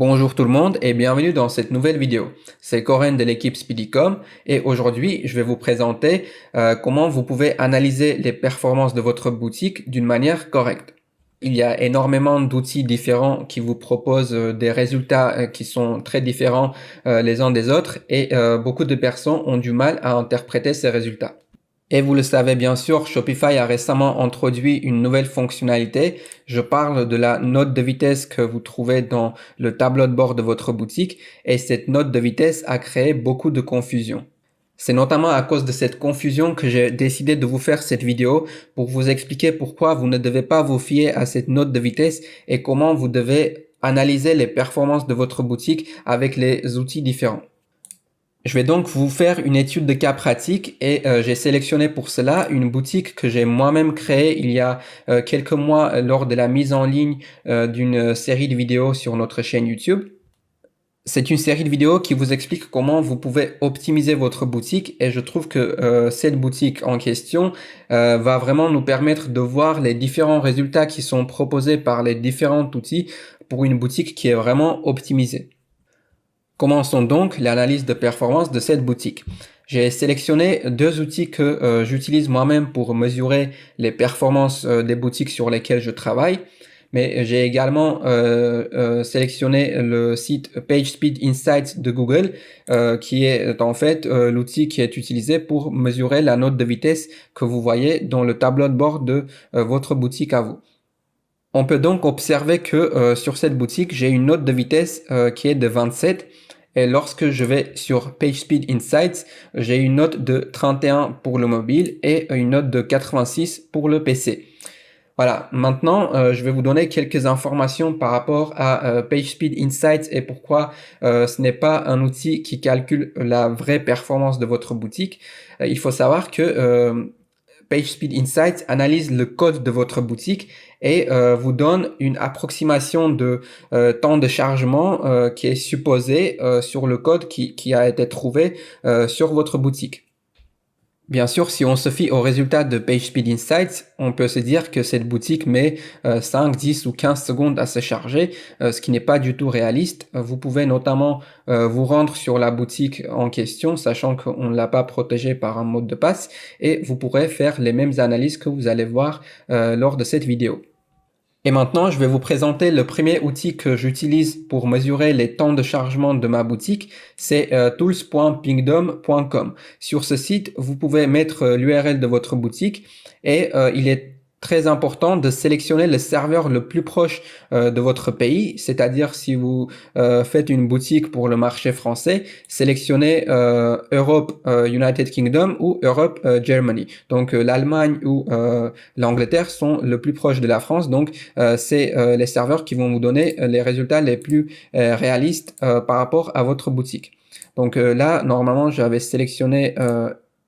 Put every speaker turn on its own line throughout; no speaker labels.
Bonjour tout le monde et bienvenue dans cette nouvelle vidéo. C'est Corinne de l'équipe Speedycom et aujourd'hui je vais vous présenter comment vous pouvez analyser les performances de votre boutique d'une manière correcte. Il y a énormément d'outils différents qui vous proposent des résultats qui sont très différents les uns des autres et beaucoup de personnes ont du mal à interpréter ces résultats. Et vous le savez bien sûr, Shopify a récemment introduit une nouvelle fonctionnalité. Je parle de la note de vitesse que vous trouvez dans le tableau de bord de votre boutique et cette note de vitesse a créé beaucoup de confusion. C'est notamment à cause de cette confusion que j'ai décidé de vous faire cette vidéo pour vous expliquer pourquoi vous ne devez pas vous fier à cette note de vitesse et comment vous devez analyser les performances de votre boutique avec les outils différents. Je vais donc vous faire une étude de cas pratique et j'ai sélectionné pour cela une boutique que j'ai moi-même créée il y a quelques mois lors de la mise en ligne d'une série de vidéos sur notre chaîne YouTube. C'est une série de vidéos qui vous explique comment vous pouvez optimiser votre boutique et je trouve que cette boutique en question va vraiment nous permettre de voir les différents résultats qui sont proposés par les différents outils pour une boutique qui est vraiment optimisée. Commençons donc l'analyse de performance de cette boutique. J'ai sélectionné deux outils que j'utilise moi-même pour mesurer les performances des boutiques sur lesquelles je travaille, mais j'ai également sélectionné le site PageSpeed Insights de Google, qui est en fait l'outil qui est utilisé pour mesurer la note de vitesse que vous voyez dans le tableau de bord de votre boutique à vous. On peut donc observer que sur cette boutique, j'ai une note de vitesse qui est de 27 et lorsque je vais sur PageSpeed Insights, j'ai une note de 31 pour le mobile et une note de 86 pour le PC. Voilà, maintenant je vais vous donner quelques informations par rapport à PageSpeed Insights et pourquoi ce n'est pas un outil qui calcule la vraie performance de votre boutique. Il faut savoir que PageSpeed Insights analyse le code de votre boutique et vous donne une approximation de temps de chargement qui est supposé sur le code qui a été trouvé sur votre boutique. Bien sûr, si on se fie aux résultats de PageSpeed Insights, on peut se dire que cette boutique met 5, 10 ou 15 secondes à se charger, ce qui n'est pas du tout réaliste. Vous pouvez notamment vous rendre sur la boutique en question, sachant qu'on ne l'a pas protégée par un mot de passe, et vous pourrez faire les mêmes analyses que vous allez voir lors de cette vidéo. Et maintenant, je vais vous présenter le premier outil que j'utilise pour mesurer les temps de chargement de ma boutique, c'est tools.pingdom.com. Sur ce site, vous pouvez mettre l'URL de votre boutique et il est très important de sélectionner le serveur le plus proche de votre pays, c'est-à-dire si vous faites une boutique pour le marché français, sélectionnez Europe, United Kingdom ou Europe, Germany. Donc l'Allemagne ou l'Angleterre sont le plus proches de la France, donc c'est les serveurs qui vont vous donner les résultats les plus réalistes par rapport à votre boutique. Donc là, normalement, j'avais sélectionné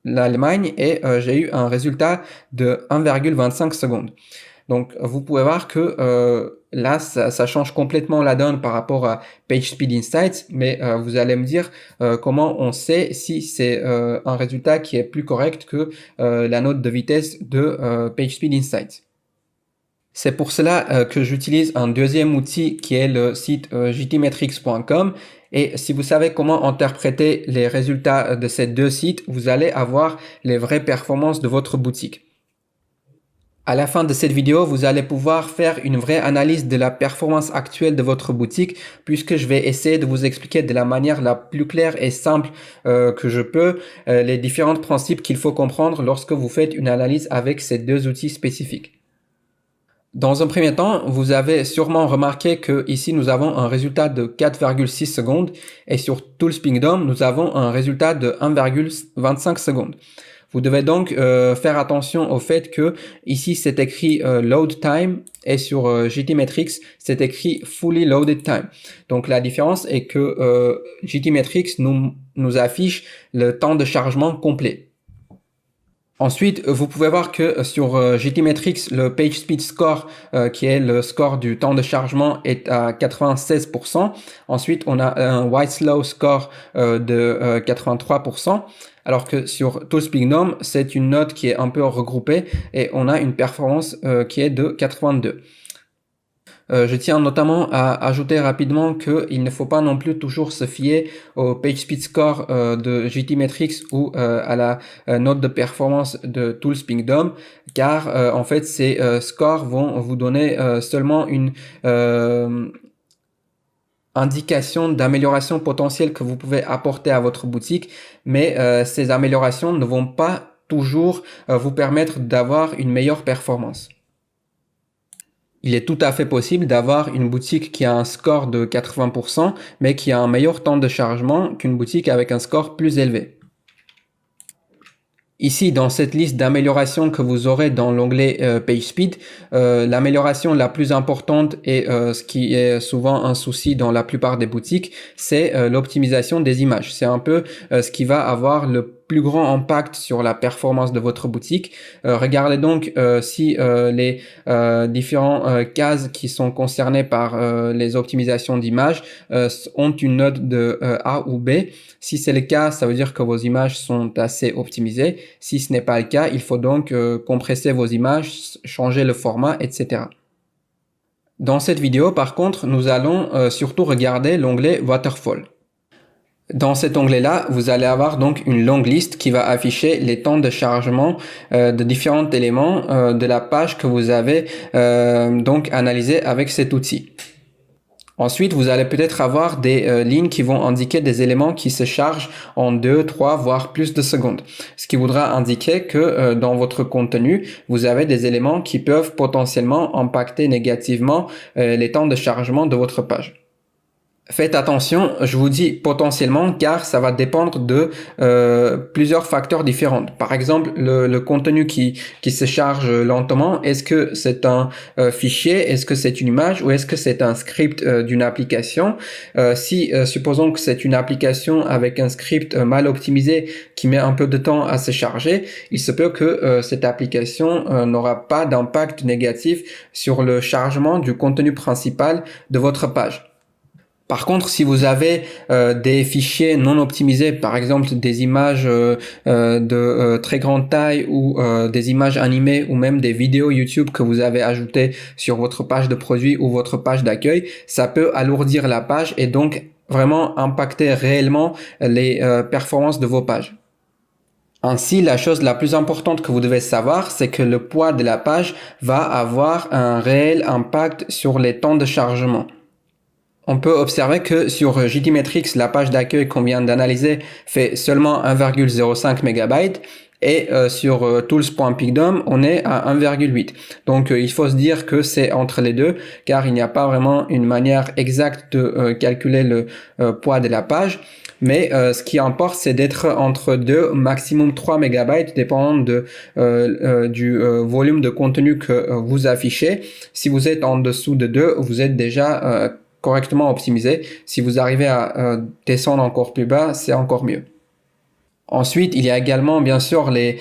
l'Allemagne et j'ai eu un résultat de 1,25 secondes. Donc vous pouvez voir que là ça change complètement la donne par rapport à PageSpeed Insights, mais vous allez me dire comment on sait si c'est un résultat qui est plus correct que la note de vitesse de PageSpeed Insights. C'est pour cela que j'utilise un deuxième outil qui est le site jtmetrics.com. Et si vous savez comment interpréter les résultats de ces deux sites, vous allez avoir les vraies performances de votre boutique. À la fin de cette vidéo, vous allez pouvoir faire une vraie analyse de la performance actuelle de votre boutique, puisque je vais essayer de vous expliquer de la manière la plus claire et simple que je peux les différents principes qu'il faut comprendre lorsque vous faites une analyse avec ces deux outils spécifiques. Dans un premier temps, vous avez sûrement remarqué que ici nous avons un résultat de 4,6 secondes et sur Tools Pingdom, nous avons un résultat de 1,25 secondes. Vous devez donc faire attention au fait que ici c'est écrit load time et sur GTmetrix c'est écrit fully loaded time. Donc la différence est que GTmetrix nous affiche le temps de chargement complet. Ensuite, vous pouvez voir que sur GTmetrix, le PageSpeed Score, qui est le score du temps de chargement, est à 96%. Ensuite, on a un White Slow Score de 83%. Alors que sur Tools Pingdom, c'est une note qui est un peu regroupée et on a une performance qui est de 82. Je tiens notamment à ajouter rapidement qu'il ne faut pas non plus toujours se fier au PageSpeed Score de GTmetrix ou à la note de performance de Tools Pingdom, car en fait ces scores vont vous donner seulement une indication d'amélioration potentielle que vous pouvez apporter à votre boutique, mais ces améliorations ne vont pas toujours vous permettre d'avoir une meilleure performance. Il est tout à fait possible d'avoir une boutique qui a un score de 80%, mais qui a un meilleur temps de chargement qu'une boutique avec un score plus élevé. Ici, dans cette liste d'améliorations que vous aurez dans l'onglet PageSpeed, l'amélioration la plus importante et ce qui est souvent un souci dans la plupart des boutiques, c'est l'optimisation des images. C'est un peu ce qui va avoir le plus grand impact sur la performance de votre boutique. Regardez donc si les différents cases qui sont concernées par les optimisations d'images ont une note de A ou B. Si c'est le cas, ça veut dire que vos images sont assez optimisées. Si ce n'est pas le cas, il faut donc compresser vos images, changer le format, etc. Dans cette vidéo, par contre, nous allons surtout regarder l'onglet Waterfall. Dans cet onglet-là, vous allez avoir donc une longue liste qui va afficher les temps de chargement de différents éléments de la page que vous avez donc analysé avec cet outil. Ensuite, vous allez peut-être avoir des lignes qui vont indiquer des éléments qui se chargent en 2, 3, voire plus de secondes. Ce qui voudra indiquer que dans votre contenu, vous avez des éléments qui peuvent potentiellement impacter négativement les temps de chargement de votre page. Faites attention, je vous dis potentiellement car ça va dépendre de plusieurs facteurs différents. Par exemple, le contenu qui se charge lentement, est-ce que c'est un fichier, est-ce que c'est une image ou est-ce que c'est un script d'une application? Si supposons que c'est une application avec un script mal optimisé qui met un peu de temps à se charger, il se peut que cette application n'aura pas d'impact négatif sur le chargement du contenu principal de votre page. Par contre, si vous avez des fichiers non optimisés, par exemple des images de très grande taille ou des images animées ou même des vidéos YouTube que vous avez ajoutées sur votre page de produit ou votre page d'accueil, ça peut alourdir la page et donc vraiment impacter réellement les performances de vos pages. Ainsi, la chose la plus importante que vous devez savoir, c'est que le poids de la page va avoir un réel impact sur les temps de chargement. On peut observer que sur GTmetrix, la page d'accueil qu'on vient d'analyser fait seulement 1,05 MB et sur tools.pingdom, on est à 1,8. Donc il faut se dire que c'est entre les deux car il n'y a pas vraiment une manière exacte de calculer le poids de la page. Mais ce qui importe, c'est d'être entre 2, maximum 3 MB, dépendant du volume de contenu que vous affichez. Si vous êtes en dessous de 2, vous êtes déjà correctement optimisé. Si vous arrivez à descendre encore plus bas, c'est encore mieux. Ensuite, il y a également bien sûr les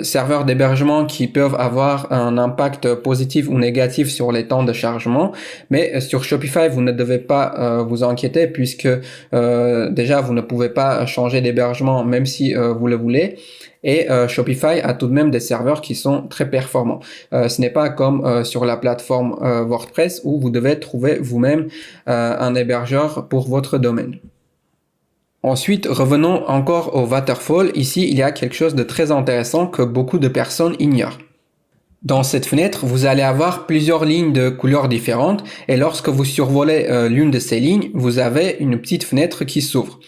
serveurs d'hébergement qui peuvent avoir un impact positif ou négatif sur les temps de chargement. Mais sur Shopify, vous ne devez pas vous inquiéter puisque déjà, vous ne pouvez pas changer d'hébergement même si vous le voulez. Et Shopify a tout de même des serveurs qui sont très performants. Ce n'est pas comme sur la plateforme WordPress où vous devez trouver vous-même un hébergeur pour votre domaine. Ensuite, revenons encore au Waterfall. Ici, il y a quelque chose de très intéressant que beaucoup de personnes ignorent. Dans cette fenêtre, vous allez avoir plusieurs lignes de couleurs différentes et lorsque vous survolez l'une de ces lignes, vous avez une petite fenêtre qui s'ouvre.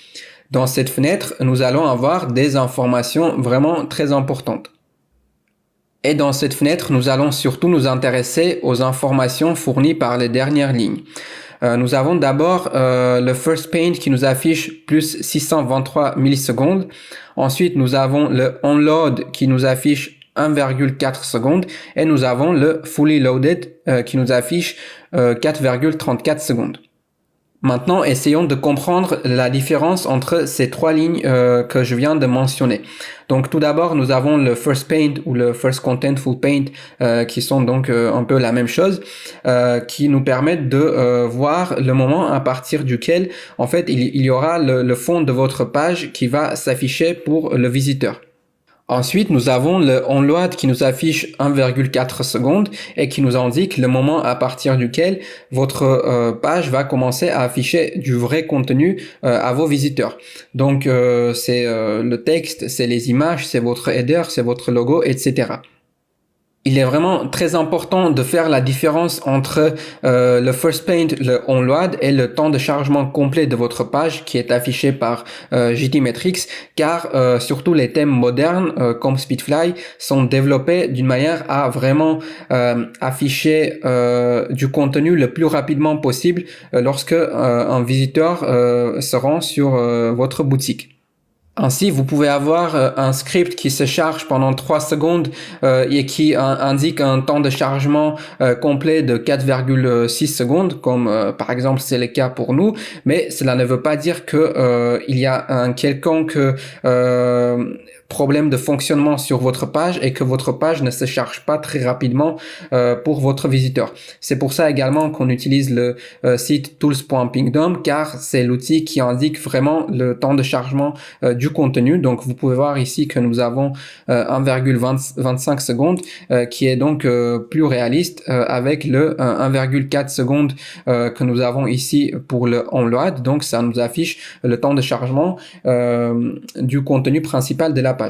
Dans cette fenêtre, nous allons avoir des informations vraiment très importantes. Et dans cette fenêtre, nous allons surtout nous intéresser aux informations fournies par les dernières lignes. Nous avons d'abord le First Paint qui nous affiche plus 623 millisecondes. Ensuite, nous avons le Onload qui nous affiche 1,4 secondes. Et nous avons le Fully Loaded qui nous affiche 4,34 secondes. Maintenant, essayons de comprendre la différence entre ces trois lignes que je viens de mentionner. Donc tout d'abord, nous avons le First Paint ou le First Contentful Paint qui sont donc un peu la même chose, qui nous permettent de voir le moment à partir duquel en fait il y aura le fond de votre page qui va s'afficher pour le visiteur. Ensuite, nous avons le onload qui nous affiche 1,4 secondes et qui nous indique le moment à partir duquel votre page va commencer à afficher du vrai contenu à vos visiteurs. Donc, c'est le texte, c'est les images, c'est votre header, c'est votre logo, etc. Il est vraiment très important de faire la différence entre le First Paint, le onload et le temps de chargement complet de votre page qui est affiché par GTmetrix, car surtout les thèmes modernes comme Speedfly sont développés d'une manière à vraiment afficher du contenu le plus rapidement possible lorsque un visiteur se rend sur votre boutique. Ainsi, vous pouvez avoir un script qui se charge pendant 3 secondes et qui indique un temps de chargement complet de 4,6 secondes, comme par exemple c'est le cas pour nous, mais cela ne veut pas dire que il y a un quelconque problème de fonctionnement sur votre page et que votre page ne se charge pas très rapidement pour votre visiteur. C'est pour ça également qu'on utilise le site tools.pingdom, car c'est l'outil qui indique vraiment le temps de chargement du contenu. Donc vous pouvez voir ici que nous avons 1,25 secondes qui est donc plus réaliste avec le 1,4 secondes que nous avons ici pour le onload. Donc ça nous affiche le temps de chargement du contenu principal de la page.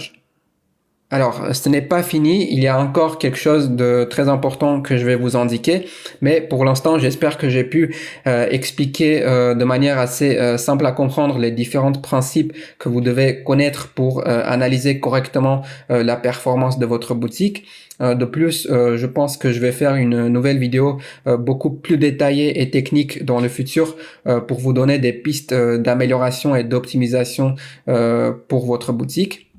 Alors, ce n'est pas fini, il y a encore quelque chose de très important que je vais vous indiquer, mais pour l'instant, j'espère que j'ai pu expliquer de manière assez simple à comprendre les différents principes que vous devez connaître pour analyser correctement la performance de votre boutique. De plus, je pense que je vais faire une nouvelle vidéo beaucoup plus détaillée et technique dans le futur pour vous donner des pistes d'amélioration et d'optimisation pour votre boutique.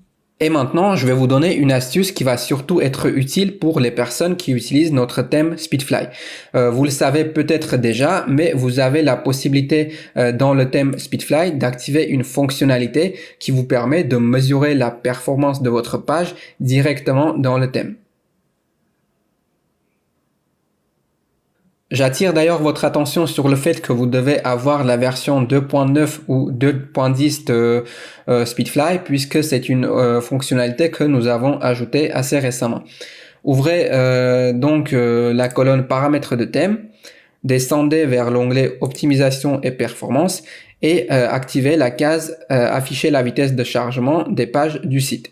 Et maintenant, je vais vous donner une astuce qui va surtout être utile pour les personnes qui utilisent notre thème Speedfly. Vous le savez peut-être déjà, mais vous avez la possibilité dans le thème Speedfly d'activer une fonctionnalité qui vous permet de mesurer la performance de votre page directement dans le thème. J'attire d'ailleurs votre attention sur le fait que vous devez avoir la version 2.9 ou 2.10 de Speedfly, puisque c'est une fonctionnalité que nous avons ajoutée assez récemment. Ouvrez donc la colonne paramètres de thème, descendez vers l'onglet optimisation et performance et activez la case afficher la vitesse de chargement des pages du site.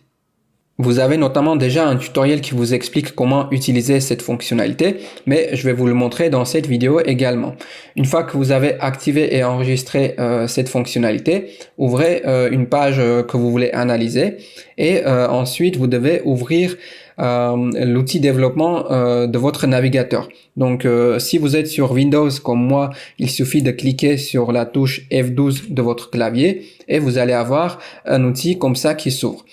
Vous avez notamment déjà un tutoriel qui vous explique comment utiliser cette fonctionnalité, mais je vais vous le montrer dans cette vidéo également. Une fois que vous avez activé et enregistré cette fonctionnalité, ouvrez une page que vous voulez analyser et ensuite vous devez ouvrir l'outil développement de votre navigateur. Donc si vous êtes sur Windows comme moi, il suffit de cliquer sur la touche F12 de votre clavier et vous allez avoir un outil comme ça qui s'ouvre.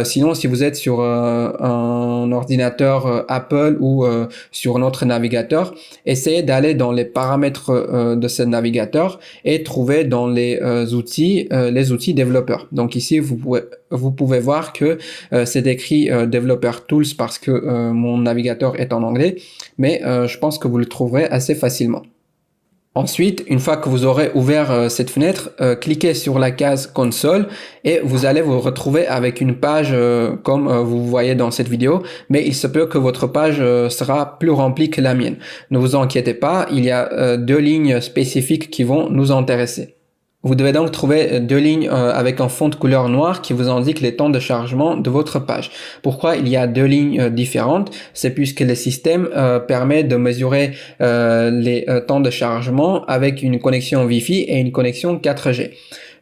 Sinon, si vous êtes sur un ordinateur Apple ou sur notre navigateur, essayez d'aller dans les paramètres de ce navigateur et trouver dans les outils développeurs. Donc ici, vous pouvez voir que c'est écrit Developer Tools parce que mon navigateur est en anglais, mais je pense que vous le trouverez assez facilement. Ensuite, une fois que vous aurez ouvert cette fenêtre, cliquez sur la case console et vous allez vous retrouver avec une page comme vous voyez dans cette vidéo, mais il se peut que votre page sera plus remplie que la mienne. Ne vous inquiétez pas, il y a 2 lignes spécifiques qui vont nous intéresser. Vous devez donc trouver 2 lignes avec un fond de couleur noire qui vous indique les temps de chargement de votre page. Pourquoi il y a 2 lignes différentes? C'est puisque le système permet de mesurer les temps de chargement avec une connexion Wi-Fi et une connexion 4G.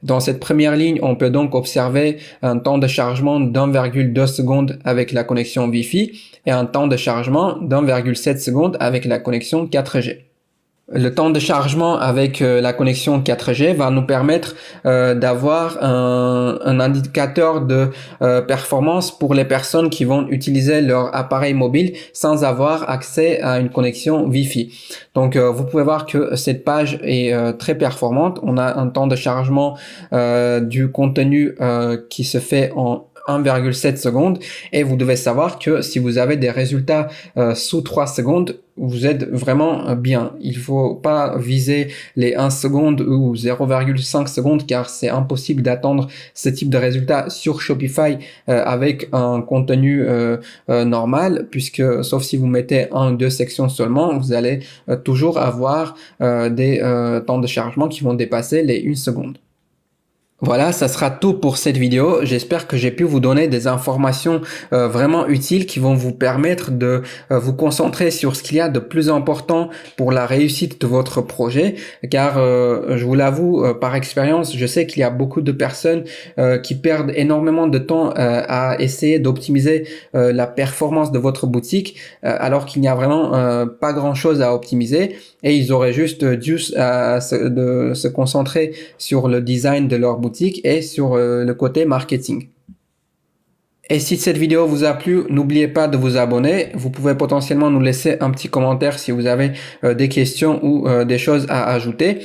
Dans cette première ligne, on peut donc observer un temps de chargement d'1,2 secondes avec la connexion Wi-Fi et un temps de chargement d'1,7 secondes avec la connexion 4G. Le temps de chargement avec la connexion 4G va nous permettre d'avoir un indicateur de performance pour les personnes qui vont utiliser leur appareil mobile sans avoir accès à une connexion Wi-Fi. Donc vous pouvez voir que cette page est très performante. On a un temps de chargement du contenu qui se fait en 1,7 secondes et vous devez savoir que si vous avez des résultats sous 3 secondes, vous êtes vraiment bien. Il faut pas viser les 1 seconde ou 0,5 secondes car c'est impossible d'attendre ce type de résultat sur Shopify avec un contenu normal, puisque sauf si vous mettez 1 ou 2 sections seulement, vous allez toujours avoir des temps de chargement qui vont dépasser les 1 seconde. Voilà, ça sera tout pour cette vidéo. J'espère que j'ai pu vous donner des informations vraiment utiles qui vont vous permettre de vous concentrer sur ce qu'il y a de plus important pour la réussite de votre projet. Car je vous l'avoue, par expérience, je sais qu'il y a beaucoup de personnes qui perdent énormément de temps à essayer d'optimiser la performance de votre boutique alors qu'il n'y a vraiment pas grand-chose à optimiser et ils auraient juste dû se concentrer sur le design de leur boutique et sur le côté marketing. Et si cette vidéo vous a plu, n'oubliez pas de vous abonner. Vous pouvez potentiellement nous laisser un petit commentaire si vous avez des questions ou des choses à ajouter.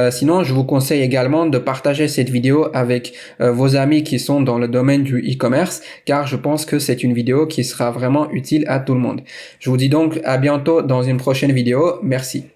Sinon, je vous conseille également de partager cette vidéo avec vos amis qui sont dans le domaine du e-commerce, car je pense que c'est une vidéo qui sera vraiment utile à tout le monde. Je vous dis donc à bientôt dans une prochaine vidéo. Merci.